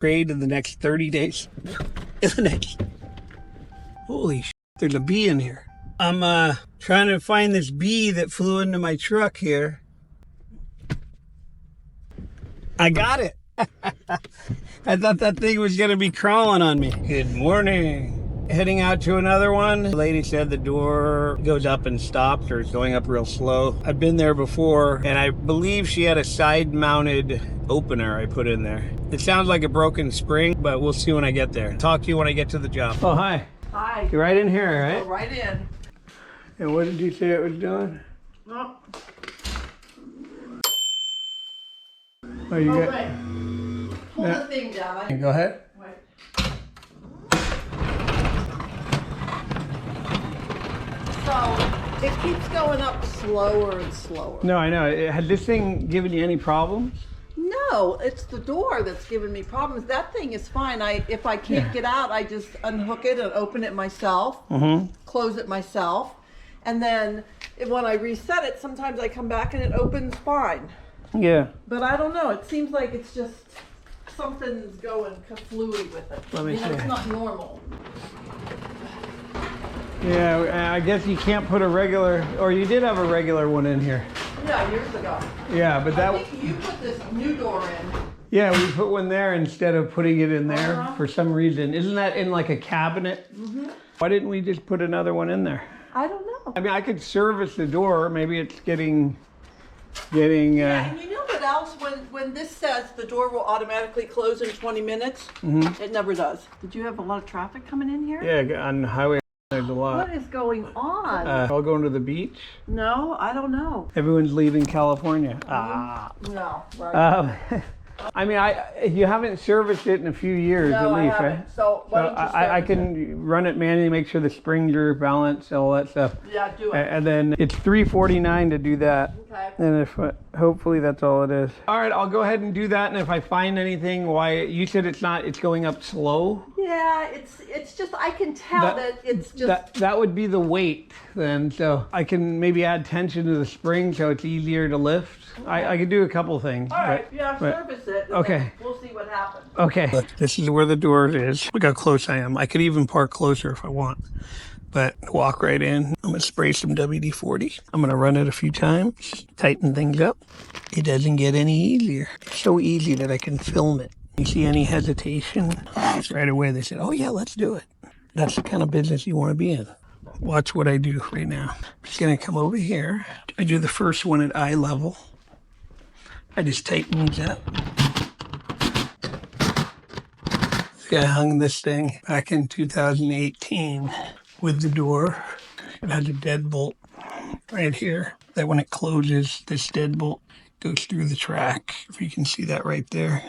trade in the next 30 days. Holy shit, there's a bee in here. I'm trying to find this bee that flew into my truck here. I got it. I thought that thing was gonna be crawling on me. Good morning. Heading out to another one. The lady said the door goes up and stops, or it's going up real slow. I've been there before, and I believe she had a side-mounted opener I put in there. It sounds like a broken spring, but we'll see when I get there. Talk to you when I get to the job. Oh, hi. Hi. You're right in here, right? Go right in. And what did you say it was doing? Oh, Oh, you got... wait. Pull the thing down. Go ahead. Wait. So, it keeps going up slower and slower. No, I know. Had this thing given you any problems? No, it's the door that's giving me problems. That thing is fine. If I can't get out, I just unhook it and open it myself, close it myself. And then when I reset it, sometimes I come back and it opens fine. Yeah. But I don't know. It seems like it's just something's going kaflooey with it. Let me see. It's not normal. Yeah, I guess you can't put a regular, or you did have a regular one in here. Yeah, years ago. Yeah, but that... I think you put this new door in. Yeah, we put one there instead of putting it in there for some reason. Isn't that in like a cabinet? Why didn't we just put another one in there? I don't know. I mean, I could service the door. Maybe it's getting. Yeah, and you know what else? When this says the door will automatically close in 20 minutes, it never does. Did you have a lot of traffic coming in here? Yeah, on the highway there's a lot. What is going on? All going to the beach. No, I don't know. Everyone's leaving California. No, right. I mean, you haven't serviced it in a few years No, at least, I haven't. right? So why don't you I service can run it manually, make sure the springs are balanced, all that stuff. Yeah, do it. And then it's $349 to do that. Okay. And if hopefully that's all it is. All right, I'll go ahead and do that. And if I find anything, why you said it's going up slow. Yeah, it's just I can tell that it's just that would be the weight then. So I can maybe add tension to the spring so it's easier to lift. I could do a couple things. all right. Yeah, service it. And Okay. then we'll see what happens. Okay. Look, this is where the door is. Look how close I am. I could even park closer if I want. But walk right in. I'm going to spray some WD-40. I'm going to run it a few times, tighten things up. It doesn't get any easier. It's so easy that I can film it. You see any hesitation? Right away they said, oh yeah, let's do it. That's the kind of business you want to be in. Watch what I do right now. I'm just going to come over here. I do the first one at eye level. I just tighten these up. See, I hung this thing back in 2018 with the door. It has a deadbolt right here that when it closes, this deadbolt goes through the track. If you can see that right there,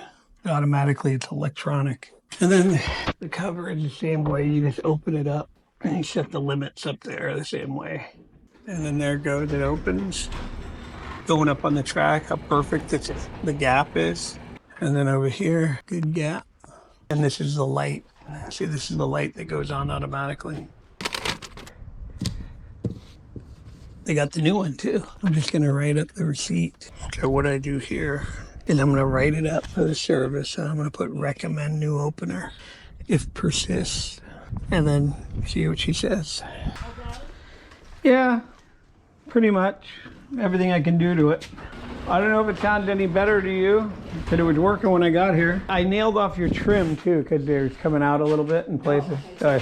automatically it's electronic. And then the cover is the same way. You just open it up and you set the limits up there the same way. And then there it goes, it opens. Going up on the track, how perfect the gap is. And then over here, good gap. And this is the light. See, this is the light that goes on automatically. They got the new one too. I'm just gonna write up the receipt. So what I do here is I'm gonna write it up for the service. And I'm gonna put recommend new opener if persists. And then see what she says. Okay. Yeah, pretty much. Everything I can do to it. I don't know if it sounds any better to you, but it was working when I got here. I nailed off your trim too, because it was coming out a little bit in places. So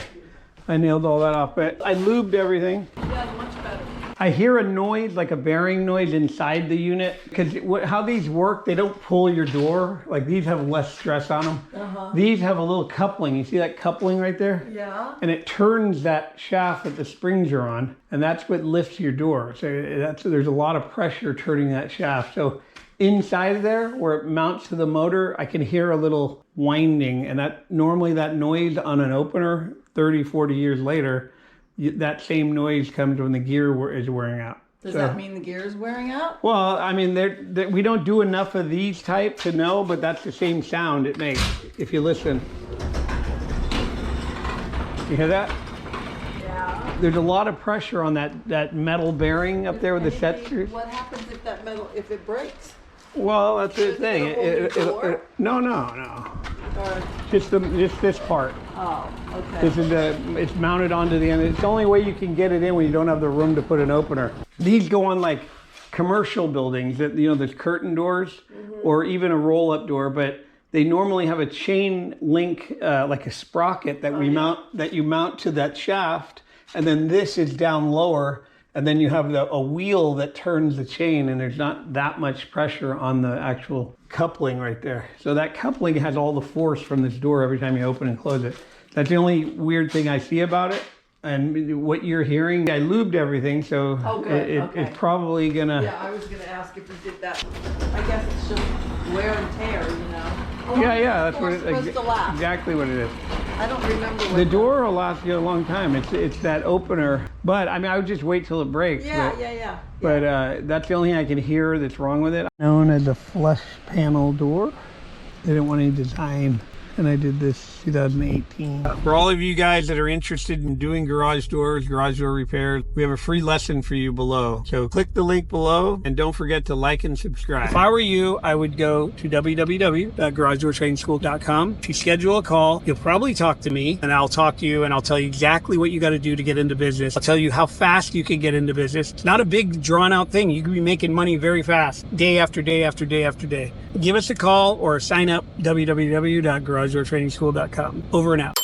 I nailed all that off, but I lubed everything. Yeah, much better. I hear a noise, like a bearing noise inside the unit, because how these work, they don't pull your door. Like these have less stress on them. These have a little coupling. You see that coupling right there? Yeah. And it turns that shaft that the springs are on, and that's what lifts your door. So there's a lot of pressure turning that shaft. So inside of there, where it mounts to the motor, I can hear a little winding, and normally that noise on an opener, 30, 40 years later, that same noise comes when the gear is wearing out. Does that mean the gear is wearing out? Well, I mean, we don't do enough of these type to know, but that's the same sound it makes if you listen. You hear that? Yeah. There's a lot of pressure on that metal bearing up there with the set screws. What happens if that metal, if it breaks? Well, that's the Is it thing. gonna hold your door? No. Or, Just this part. oh, okay. This is it's mounted onto the end. It's the only way you can get it in when you don't have the room to put an opener. These go on like commercial buildings that, there's curtain doors or even a roll-up door, but they normally have a chain link, like a sprocket that you mount to that shaft, and then this is down lower, and then you have a wheel that turns the chain, and there's not that much pressure on the actual coupling right there. So that coupling has all the force from this door every time you open and close it. That's the only weird thing I see about it. And what you're hearing, I lubed everything, so Oh, good. Okay. it's probably gonna. Yeah, I was going to ask if you did that. I guess it's just wear and tear, Yeah, that's what supposed to last. exactly what it is. I don't remember what The door will last you a long time. It's that opener, but I mean, I would just wait till it breaks. Yeah. But that's the only thing I can hear that's wrong with it. Known as a flush panel door. They didn't want any design, and I did this 2018. For all of you guys that are interested in doing garage doors, garage door repairs, we have a free lesson for you below. So click the link below, and don't forget to like and subscribe. If I were you, I would go to www.garagedoortrainingschool.com. If you schedule a call, you'll probably talk to me, and I'll talk to you, and I'll tell you exactly what you got to do to get into business. I'll tell you how fast you can get into business. It's not a big drawn out thing. You can be making money very fast, day after day after day after day. Give us a call or sign up, www.garagedoortrainingschool.com. Over and out.